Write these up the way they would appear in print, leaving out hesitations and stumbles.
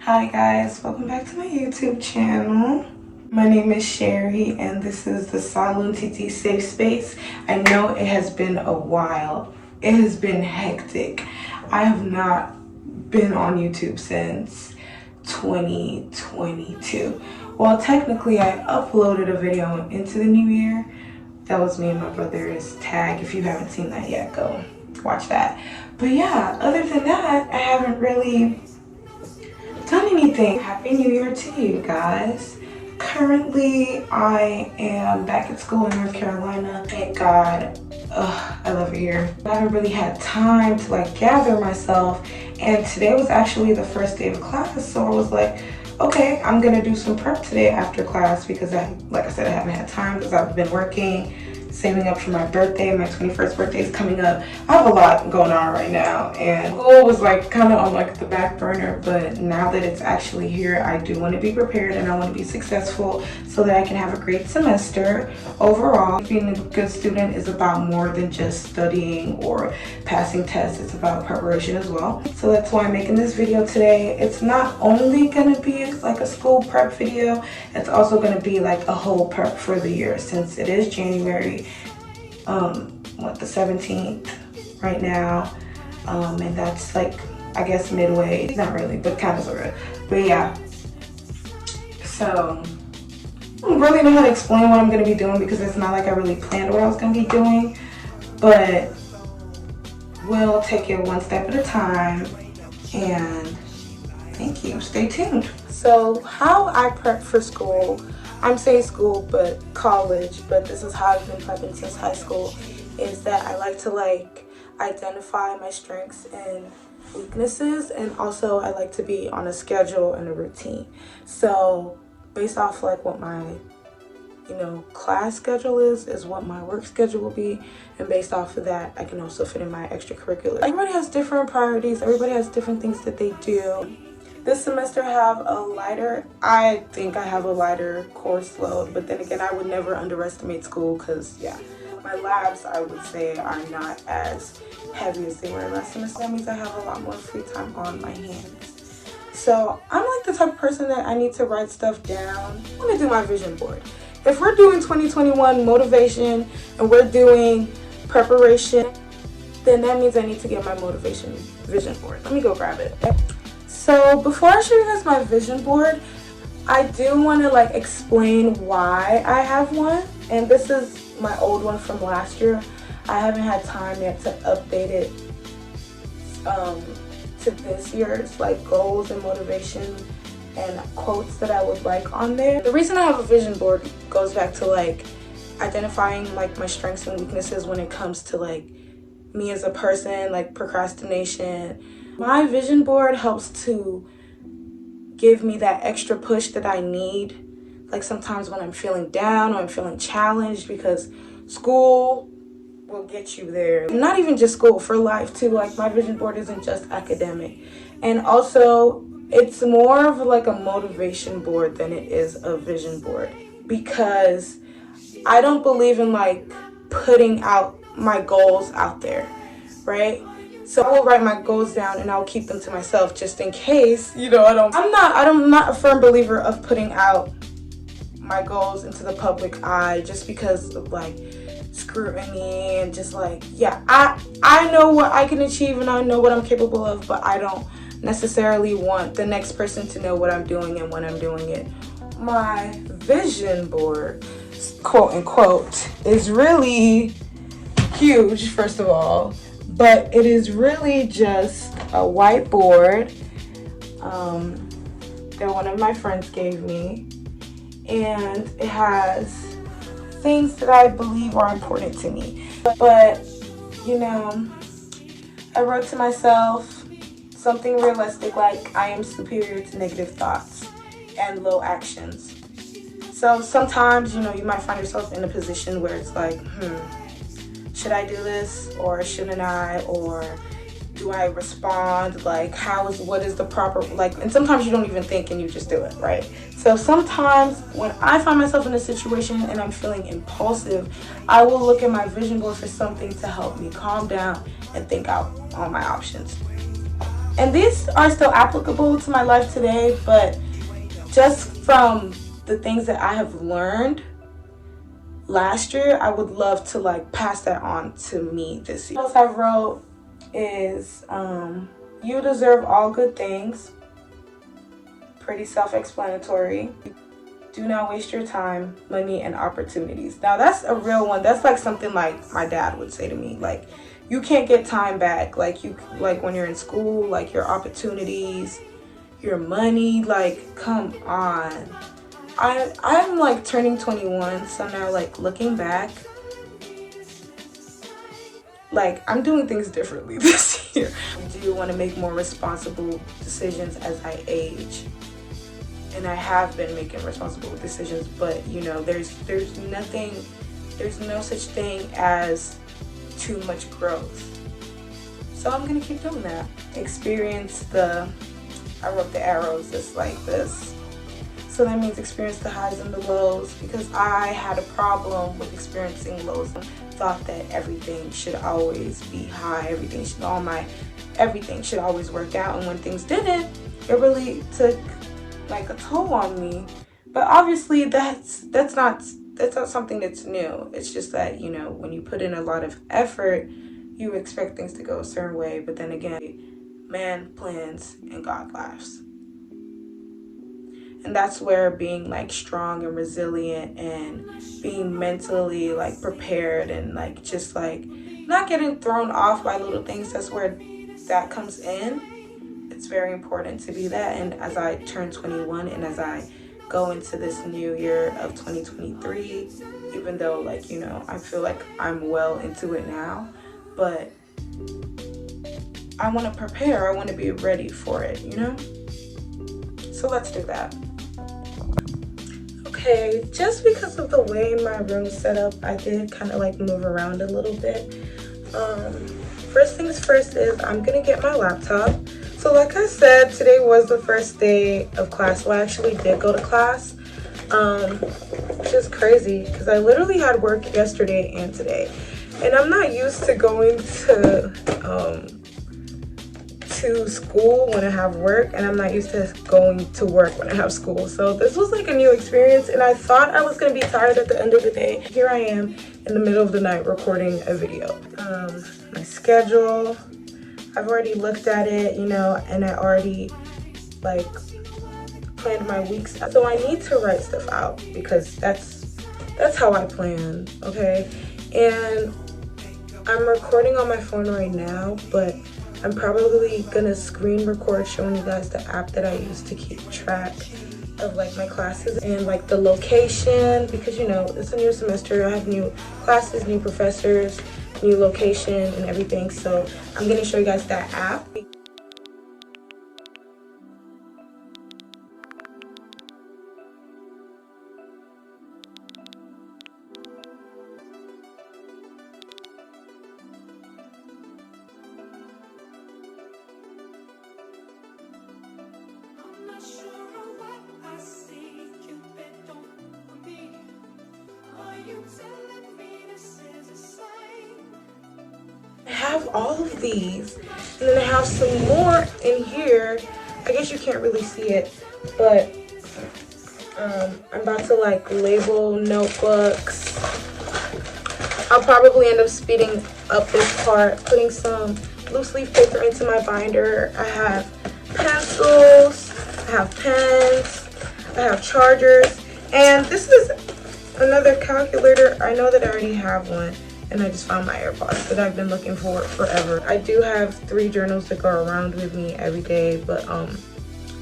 Hi guys, welcome back to my YouTube channel. My name is Sherry and this is the Saloon TT Safe Space. I know it has been a while. It has been hectic. I have not been on YouTube since 2022. Well, technically I uploaded a video into the new year. That was me and my brother's tag. If you haven't seen that yet, go watch that. But yeah, other than that, I haven't really done anything. Happy New Year to you guys. Currently, I am back at school in North Carolina. Thank God. I love it here. I haven't really had time to gather myself, and today was actually the first day of class, so I was like, okay, I'm gonna do some prep today after class because like I said, I haven't had time because I've been working, saving up for my birthday. My 21st birthday is coming up. I have a lot going on right now, and school was kind of on the back burner, but now that it's actually here, I do want to be prepared and I want to be successful so that I can have a great semester. Overall, being a good student is about more than just studying or passing tests. It's about preparation as well. So that's why I'm making this video today. It's not only going to be a school prep video, it's also going to be a whole prep for the year, since it is January the 17th right now, and that's I guess midway. Not really, but kind of sort of. But yeah, so I don't really know how to explain what I'm going to be doing because it's not I really planned what I was going to be doing, but we'll take it one step at a time, and thank you. Stay tuned. So how I prep for school, I'm saying school but college, but this is how I've been prepping since high school, is that I like to identify my strengths and weaknesses, and also I like to be on a schedule and a routine. So based off what my class schedule is what my work schedule will be, and based off of that I can also fit in my extracurricular. Everybody has different priorities, everybody has different things that they do. This semester I think I have a lighter course load, but then again, I would never underestimate school because yeah, my labs I would say are not as heavy as they were last semester. That means I have a lot more free time on my hands. So I'm the type of person that I need to write stuff down. I'm gonna do my vision board. If we're doing 2021 motivation and we're doing preparation, then that means I need to get my motivation vision board. Let me go grab it. So before I show you guys my vision board, I do want to explain why I have one. And this is my old one from last year. I haven't had time yet to update it to this year's goals and motivation and quotes that I would like on there. The reason I have a vision board goes back to identifying my strengths and weaknesses when it comes to me as a person, procrastination. My vision board helps to give me that extra push that I need, sometimes when I'm feeling down or I'm feeling challenged, because school will get you there. Not even just school, for life too. My vision board isn't just academic, and also it's more of a motivation board than it is a vision board, because I don't believe in putting out my goals out there, right? So I will write my goals down and I'll keep them to myself just in case, I'm not a firm believer of putting out my goals into the public eye just because of scrutiny and just yeah, I know what I can achieve and I know what I'm capable of, but I don't necessarily want the next person to know what I'm doing and when I'm doing it. My vision board, quote unquote, is really huge, first of all. But it is really just a whiteboard that one of my friends gave me. And it has things that I believe are important to me. But I wrote to myself something realistic I am superior to negative thoughts and low actions. So sometimes, you might find yourself in a position where it's should I do this or shouldn't I, or do I respond, what is the proper, and sometimes you don't even think and you just do it, right? So sometimes when I find myself in a situation and I'm feeling impulsive, I will look at my vision board for something to help me calm down and think out all my options. And these are still applicable to my life today, but just from the things that I have learned last year, I would love to like pass that on to me this year. What else I wrote is you deserve all good things. Pretty self-explanatory. Do not waste your time, money, and opportunities. Now that's a real one. That's like something like my dad would say to me. Like, you can't get time back. Like when you're in school, like your opportunities, your money, like come on. I'm like turning 21, so now like looking back, like I'm doing things differently this year. I do want to make more responsible decisions as I age. And I have been making responsible decisions, but you know, there's no such thing as too much growth. So I'm gonna keep doing that. I wrote the arrows just like this. So that means experience the highs and the lows, because I had a problem with experiencing lows. I thought that everything should always be high, everything should always work out, and when things didn't, it really took like a toll on me. But obviously that's not something that's new. It's just that, you know, when you put in a lot of effort, you expect things to go a certain way, but then again, man plans and God laughs. And that's where being like strong and resilient and being mentally like prepared and like just like not getting thrown off by little things, that's where that comes in. It's very important to be that. And as I turn 21 and as I go into this new year of 2023, even though like, you know, I feel like I'm well into it now, but I want to prepare. I want to be ready for it, you know? So let's do that. Okay, just because of the way my room's set up, I did kind of like move around a little bit. First things first is I'm gonna get my laptop. So like I said, today was the first day of class. Well, I actually did go to class, which is crazy because I literally had work yesterday and today. And I'm not used to going to school when I have work, and I'm not used to going to work when I have school. So this was like a new experience, and I thought I was gonna be tired at the end of the day. Here I am in the middle of the night recording a video. My schedule, I've already looked at it, you know, and I already like planned my weeks. So I need to write stuff out because that's how I plan, okay? And I'm recording on my phone right now, but I'm probably gonna screen record showing you guys the app that I use to keep track of like my classes and like the location, because you know, it's a new semester. I have new classes, new professors, new location and everything. So I'm gonna show you guys that app. I have all of these, and then I have some more in here. I guess you can't really see it, but I'm about to like label notebooks. I'll probably end up speeding up this part, putting some loose leaf paper into my binder. I have pencils, I have pens, I have chargers, and this is another calculator. I know that I already have one, and I just found my AirPods that I've been looking for forever. I do have 3 journals that go around with me every day, but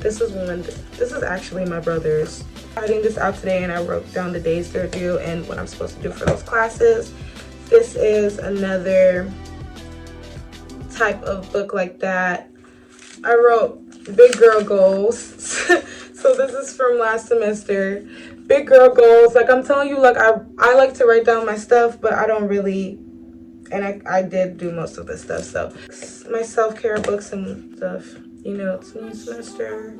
this is actually my brother's. I'm writing this out today, and I wrote down the days they're due and what I'm supposed to do for those classes. This is another type of book like that. I wrote big girl goals. So this is from last semester. Big girl goals. Like I'm telling you, like I like to write down my stuff, but I don't really, and I did do most of this stuff. So my self-care books and stuff, you know, it's new semester,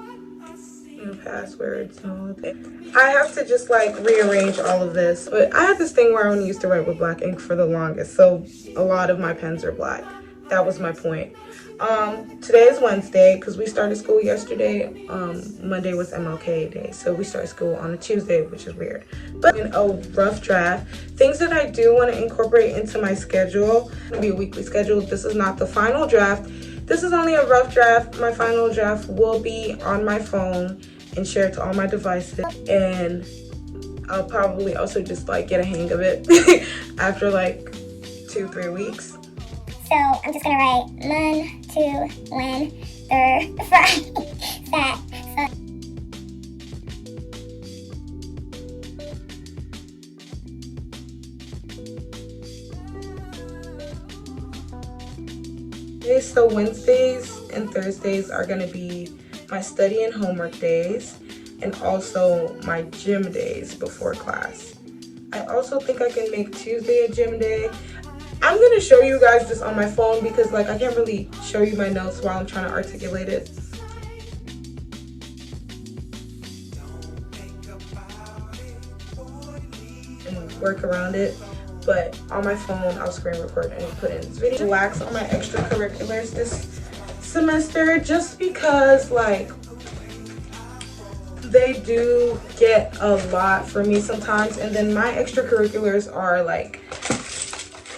you know, passwords and all of that. I have to just like rearrange all of this. But I had this thing where I only used to write with black ink for the longest, so a lot of my pens are black. that was my point. Today is Wednesday because we started school yesterday. Monday was MLK Day, so we started school on a Tuesday, which is weird. But in a rough draft, things that I do want to incorporate into my schedule. It's gonna be a weekly schedule. This is not the final draft. This is only a rough draft. My final draft will be on my phone and share it to all my devices, and I'll probably also just like get a hang of it after like 2-3 weeks. So I'm just gonna write Mon, to, when, Friday, Sat, Sun. Okay, so Wednesdays and Thursdays are gonna be my study and homework days, and also my gym days before class. I also think I can make Tuesday a gym day. I'm gonna show you guys this on my phone because like I can't really show you my notes while I'm trying to articulate it. And work around it. But on my phone, I'll screen record and put in this video. Relax on my extracurriculars this semester just because like they do get a lot for me sometimes, and then my extracurriculars are like,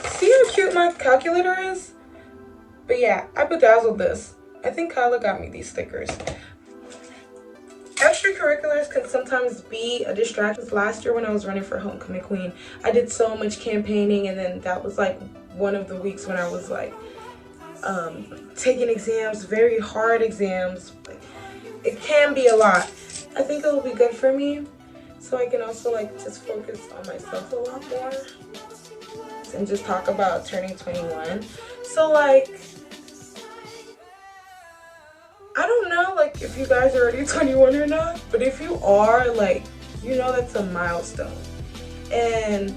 see how cute my calculator is? But yeah, I bedazzled this. I think Kyla got me these stickers. Extracurriculars can sometimes be a distraction. Last year when I was running for homecoming queen, I did so much campaigning, and then that was like one of the weeks when I was like taking exams, very hard exams. It can be a lot. I think it will be good for me, so I can also like just focus on myself a lot more and just talk about turning 21. So like, I don't know like if you guys are already 21 or not, but if you are, like, you know that's a milestone. And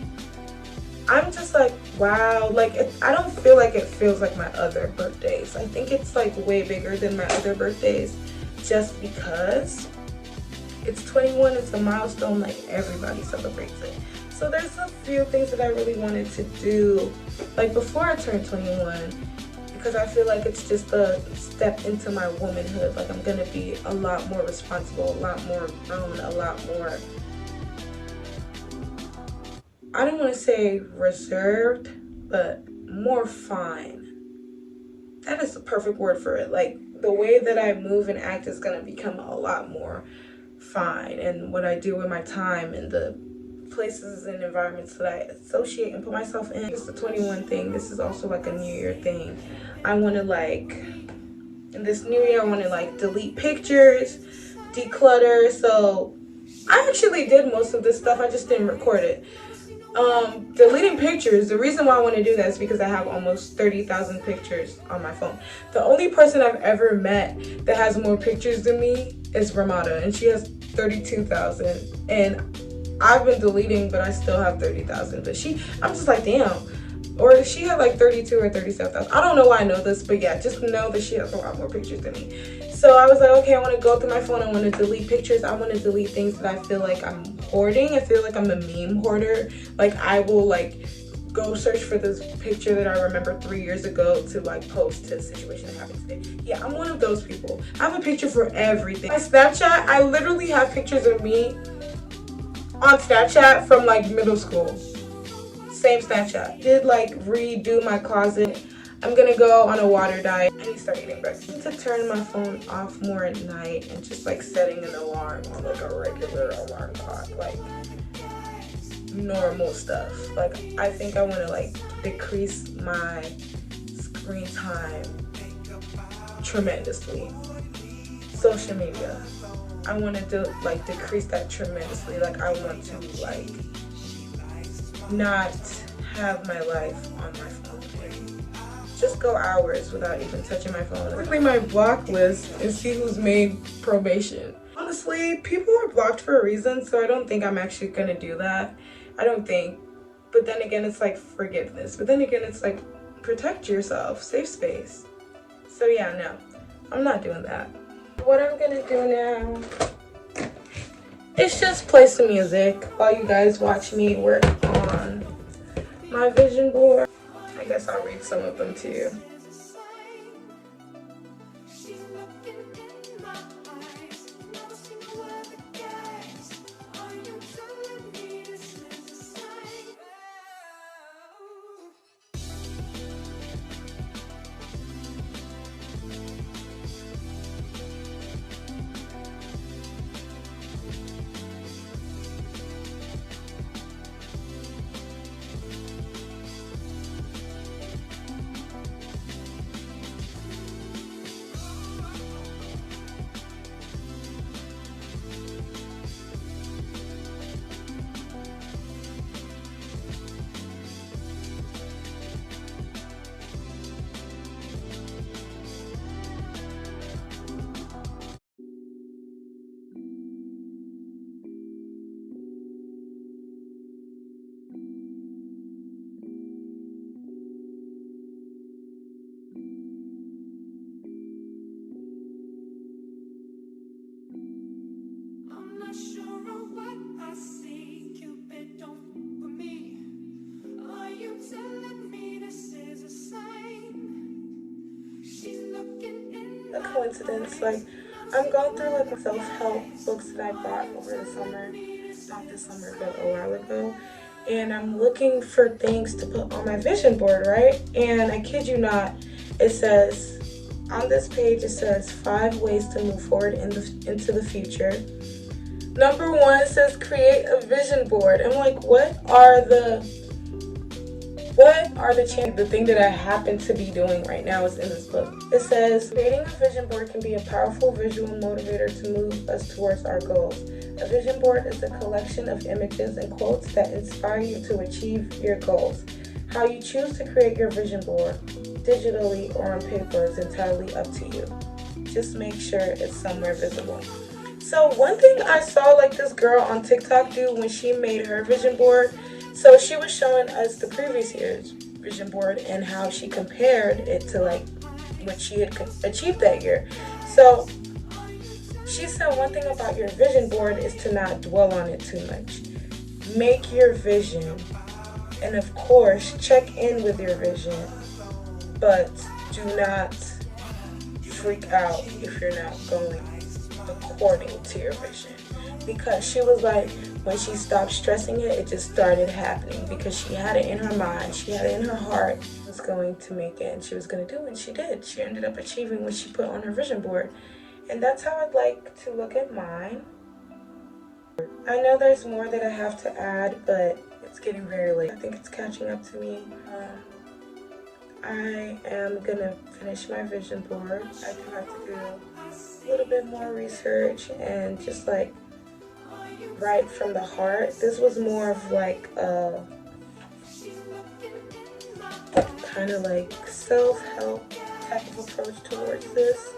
I'm just like, wow, like I don't feel like it feels like my other birthdays. I think it's like way bigger than my other birthdays just because it's 21, it's a milestone, like everybody celebrates it. So there's a few things that I really wanted to do like before I turned 21, because I feel like it's just a step into my womanhood. Like I'm gonna be a lot more responsible, a lot more grown, a lot more, I don't want to say reserved, but more fine. That is the perfect word for it. Like the way that I move and act is gonna become a lot more fine, and what I do with my time and the places and environments that I associate and put myself in. It's the 21 thing. This is also like a new year thing. I want to like, in this new year, I want to like delete pictures, declutter. So I actually did most of this stuff, I just didn't record it. Deleting pictures, the reason why I want to do that is because I have almost 30,000 pictures on my phone. The only person I've ever met that has more pictures than me is Ramada, and she has 32,000, and I've been deleting, but I still have 30,000. But I'm just like, damn. Or she had like 32 or 37,000. I don't know why I know this, but yeah, just know that she has a lot more pictures than me. So I was like, okay, I want to go through my phone. I want to delete pictures. I want to delete things that I feel like I'm hoarding. I feel like I'm a meme hoarder. Like I will like go search for this picture that I remember 3 years ago to like post to a situation that happened today. Yeah, I'm one of those people. I have a picture for everything. My Snapchat, I literally have pictures of me on Snapchat from like middle school. Same Snapchat. Did like redo my closet. I'm gonna go on a water diet. I need to start eating breakfast. I need to turn my phone off more at night and just like setting an alarm on like a regular alarm clock, like normal stuff. Like I think I want to like decrease my screen time tremendously. Social media, I want to like decrease that tremendously. Like I want to like not have my life on my phone. Just go hours without even touching my phone. Quickly my block list and see who's made probation. Honestly, people are blocked for a reason, so I don't think I'm actually gonna do that. I don't think. But then again, it's like forgiveness. But then again, it's like protect yourself, safe space. So yeah, no, I'm not doing that. What I'm gonna do now is just play some music while you guys watch me work on my vision board. I guess I'll read some of them to you. A coincidence, like I'm going through like self-help books that I bought over the summer, not this summer but a while ago, and I'm looking for things to put on my vision board, right? And I kid you not, it says on this page, it says 5 ways to move forward into the future. Number 1 says create a vision board. I'm like, what are the chances? The thing that I happen to be doing right now is in this book. It says creating a vision board can be a powerful visual motivator to move us towards our goals. A vision board is a collection of images and quotes that inspire you to achieve your goals. How you choose to create your vision board, digitally or on paper, is entirely up to you. Just make sure it's somewhere visible. So one thing I saw like this girl on TikTok do when she made her vision board, so she was showing us the previous year's vision board and how she compared it to like what she had achieved that year. So she said one thing about your vision board is to not dwell on it too much. Make your vision, and of course check in with your vision, but do not freak out if you're not going according to your vision. Because she was like, when she stopped stressing it, it just started happening because she had it in her mind, she had it in her heart, she was going to make it and she was going to do it, and she did. She ended up achieving what she put on her vision board. And that's how I'd like to look at mine. I know there's more that I have to add, but it's getting very late. I think it's catching up to me. I am gonna finish my vision board. I do have to do a little bit more research and just like write from the heart. This was more of like a kind of like self-help type of approach towards this,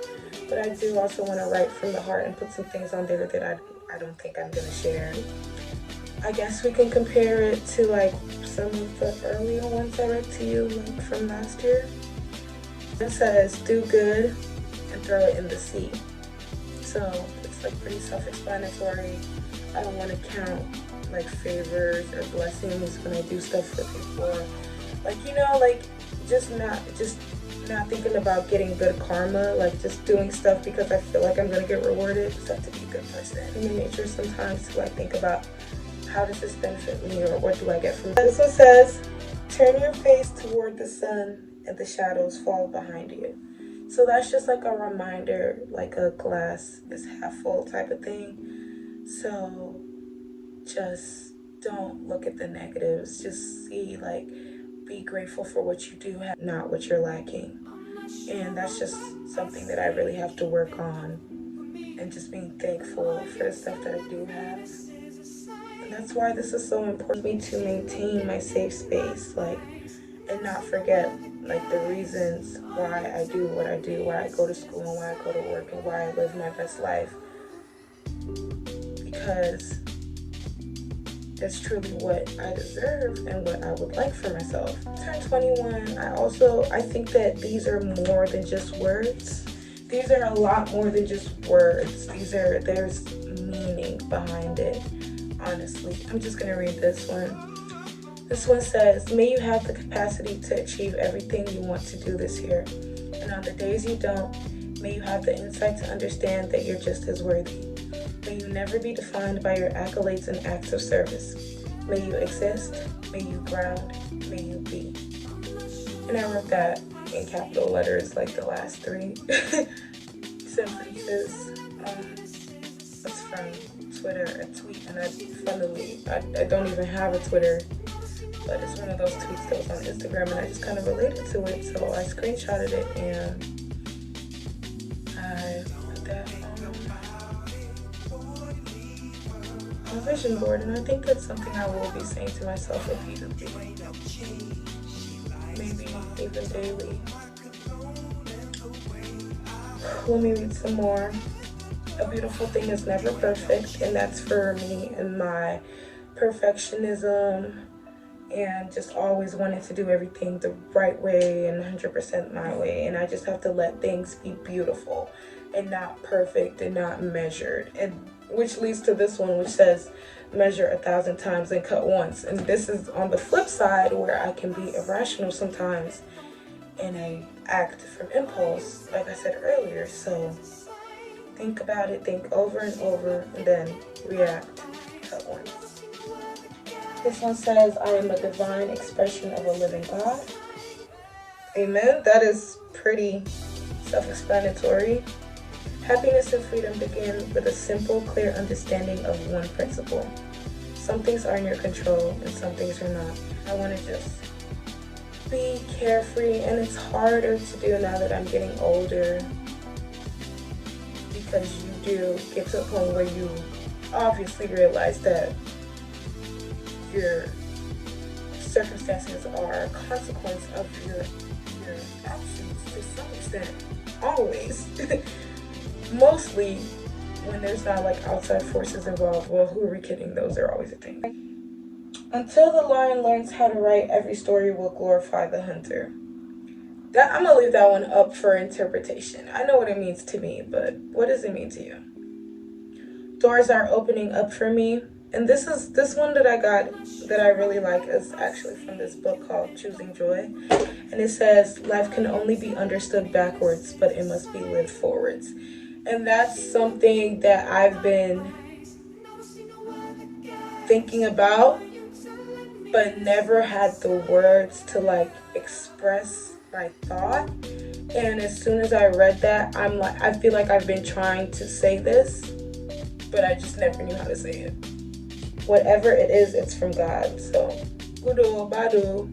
but I do also want to write from the heart and put some things on there that I don't think I'm gonna share. I guess we can compare it to like some of the earlier ones I read to you, like from last year. It says do good and throw it in the sea. So it's like pretty self-explanatory. I don't want to count like favors or blessings when I do stuff for people. Like, you know, like just not thinking about getting good karma, like just doing stuff because I feel like I'm gonna get rewarded. Just have to be a good person. Human nature sometimes to like think about how does this benefit me or what do I get from it. This one says, turn your face toward the sun and the shadows fall behind you. So that's just like a reminder, like a glass is half full type of thing. So just don't look at the negatives. Just see, like, be grateful for what you do have, not what you're lacking. And that's just something that I really have to work on. And just being thankful for the stuff that I do have. And that's why this is so important for me to maintain my safe space, like, and not forget like the reasons why I do what I do, why I go to school and why I go to work and why I live my best life. Because it's truly what I deserve and what I would like for myself. I turned 21. I think that these are more than just words. These are a lot more than just words. There's meaning behind it, honestly. I'm just gonna read this one. This one says, may you have the capacity to achieve everything you want to do this year. And on the days you don't, may you have the insight to understand that you're just as worthy. May you never be defined by your accolades and acts of service. May you exist, may you ground, may you be. And I wrote that in capital letters, like the last 3 sentences. That's from Twitter, a tweet, and I don't even have a Twitter, but it's one of those tweets that was on Instagram, and I just kind of related to it, so I screenshotted it and I put that on my vision board, and I think that's something I will be saying to myself repeatedly, maybe even daily. Let me read some more. A beautiful thing is never perfect, and that's for me and my perfectionism and just always wanting to do everything the right way and 100% my way, and I just have to let things be beautiful and not perfect and not measured, and which leads to this one, which says measure 1,000 times and cut once. And this is on the flip side, where I can be irrational sometimes and I act from impulse, like I said earlier. So think about it, think over and over, and then react, cut once. This one says, I am a divine expression of a living God. Amen. That is pretty self-explanatory. Happiness and freedom begin with a simple, clear understanding of one principle. Some things are in your control and some things are not. I want to just be carefree, and it's harder to do now that I'm getting older, because you do get to a point where you obviously realize that your circumstances are a consequence of your actions to some extent. Always. Mostly when there's not like outside forces involved. Well, who are we kidding? Those are always a thing. Until the lion learns how to write, every story will glorify the hunter. That, I'm gonna leave that one up for interpretation. I know what it means to me, but what does it mean to you? Doors are opening up for me. And this one that I got that I really like is actually from this book called Choosing Joy. And it says, life can only be understood backwards, but it must be lived forwards. And that's something that I've been thinking about, but never had the words to like express my thought. And as soon as I read that, I feel like I've been trying to say this, but I just never knew how to say it. Whatever it is, it's from God. So, Kudu, Badu,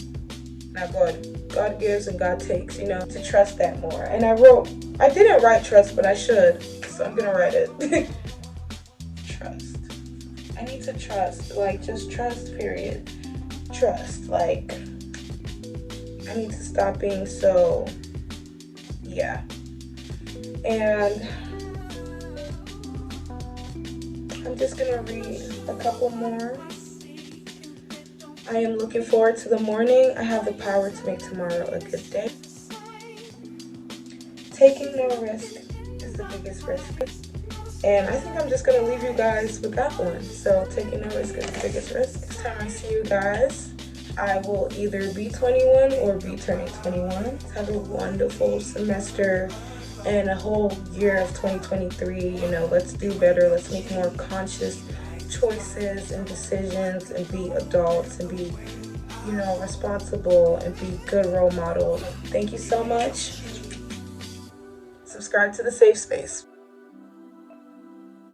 not God. God gives and God takes, to trust that more. And I didn't write trust, but I should, so I'm gonna write it. Trust. I need to trust, like just trust, period. Trust, like, I need to stop being so, yeah. And I'm just gonna read a couple more. I am looking forward to the morning. I have the power to make tomorrow a good day. Taking no risk is the biggest risk. And I think I'm just gonna leave you guys with that one. So taking no risk is the biggest risk. Next time I see you guys, I will either be 21 or be turning 21. Have a wonderful semester and a whole year of 2023. Let's do better. Let's make more conscious choices and decisions and be adults and be, responsible and be good role models. Thank you so much. Subscribe to The Safe Space.